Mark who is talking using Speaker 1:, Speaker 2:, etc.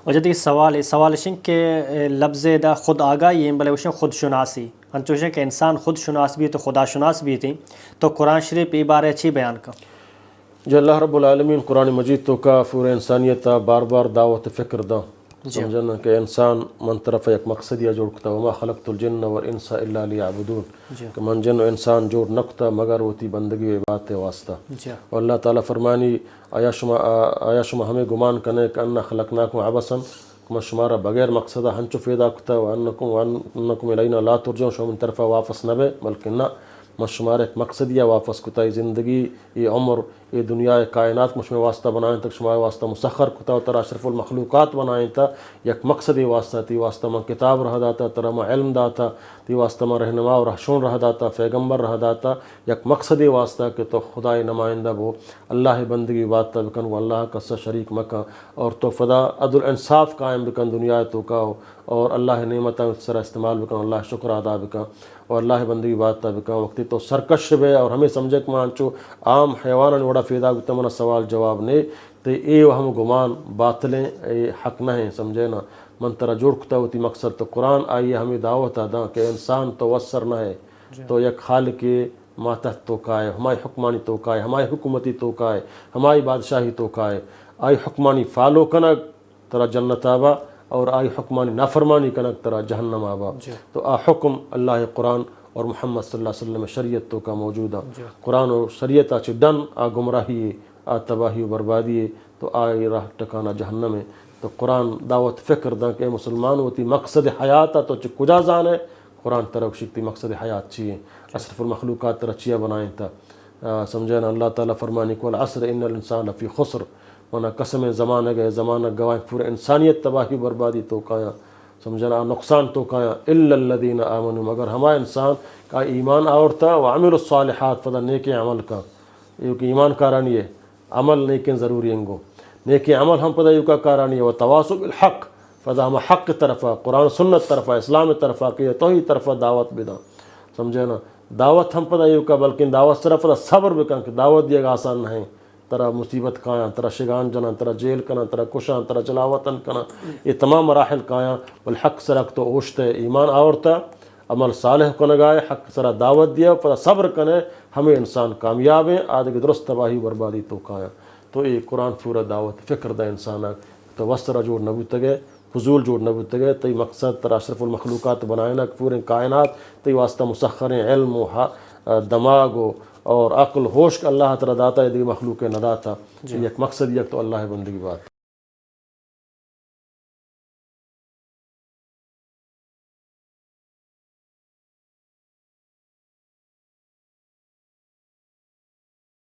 Speaker 1: اور جدی سوال شن کہ لفظ دا خود آگاہی بلے وشن خود شناسی انچوشن کہ انسان خود شناس بھی تو خدا شناس بھی تھی، تو قرآن شریف ای بارے اچھی بیان کا
Speaker 2: جو اللہ رب العالمین قرآن مجید تو کا پورے انسانیت بار بار دعوت فکر دا سمجھنا کہ انسان من طرف ایک مقصد یا جوڑ کتا وما خلقت الجن والانس الا لیعبدون کہ من جن و انسان جوڑ نکتا مگر ہوتی بندگی و عبادت واسطہ. اور اللہ تعالیٰ فرمانی آیا شما ہمیں گمان کنے کہ ان خلقناکم عبثا کہ من شمارا بغیر مقصدہ ہنچو فیدا کتا وانکم الینا لا ترجعون شما من طرف واپس نبے بلکہ نہ من شمارا ایک مقصد یا واپس کتا زندگی یہ عمر یہ دنیا کائنات مشمع واسطہ بنائیں تک شمار واسطہ مسخر کتا و ترا اشرف المخلوقات بنائیں تا یک مقصد واسطہ تی واسطہ من کتاب رہ داتا ترا من علم داتا تی واسطہ من رہنما و رہشون رہ داتا پیغمبر رہ داتا یک مقصد واسطہ کہ تو خدای نمائندہ بو اللہ بندگی بات بکن و اللہ کا شریک مکہ اور تو فدا عدل انصاف قائم بکن دنیا تو کا اور اللہ نعمتاں سرا استعمال بکن اللہ شکر ادا بکن اور اللہ بندگی بات بکن وقتی تو سرکش بے اور ہمیں سمجھے کہ مانچو عام حیوان وڑا فیدا تمنا سوال جواب نہیں تو اے ہم گمان باطلیں اے حق نہ ہیں سمجھے نا من ترا جوڑ کتا ہوتی مقصد تو قرآن آئیے ہمیں دعوت ادا کہ انسان تو وسر نہ ہے تو یک خالق ماتحت تو کا ہے ہماری حکمانی تو کا ہے ہماری حکومتی تو کا ہے ہماری بادشاہی تو کا ہے آئی حکمانی فالو کنک ترا جنت آبا اور آئی حکمانی نافرمانی کنک ترا جہنم آبا. تو آ حکم اللہ قرآن اور محمد صلی اللہ علیہ وسلم شریعت تو کا موجودہ قرآن و شریعت آچے ڈن آ گمراہی آ تباہی و بربادی تو آئی راہ ٹکانا جہنم ہے. تو قرآن دعوت فکر دا کہ مسلمان ہوتی مقصد حیات تو چھ کجا زان ہے قرآن طرف شکتی مقصد حیات چیئے اشرف المخلوقات ترہ چیئے بنائیں تا سمجھنا اللہ تعالیٰ فرمانی کو العصر ان الانسان لفی خسر ونا قسم زمانہ گئے زمانہ گواہیں پورے انسانیت تباہی بربادی تو کایا سمجھنا نقصان تو کایا الا الذین آمنوا مگر ہما انسان کا ایمان آورتا وعمل الصالحات فدا نیک عمل کا کیونکہ ایمان کارانی ہے عمل نیکن ضروری انگو نیک عمل ہم پدا یو کا کارانی ہے وتواصوا بالحق فدا ہم حق طرفہ قرآن سنت طرفہ اسلام طرفہ کہ توحید طرفہ دعوت بدا سمجھے نا دعوت ہم پدا یو کا بلکہ دعوت طرف صبر بکن کہ دعوت دیے گا آسان نہیں ترا مصیبت کایاں ترا شگان جنا ترا جیل کنا ترا کشاں ترا جلاوطن کنا یہ تمام مراحل کایاں والحق سرک تو اوشت ایمان آورتا عمل صالح کو نگائے حق سرا دعوت دیا پدا صبر کنے ہمیں انسان کامیاب ہیں آدھے درست تباہی بربادی تو کایاں. تو یہ قرآن پورا دعوت فکر دا انسان تو وسطرہ جوڑ نبوت گئے فضول جوڑ نبوت گئے تی مقصد ترا اشرف المخلوقات بنائنا پورے کائنات تی واسطہ مسخریں علم و دماغ اور عقل ہوش کا اللہ تعالیٰ داتا ہے دی مخلوق نہ داتا یک مقصد یک تو اللہ بندگی بات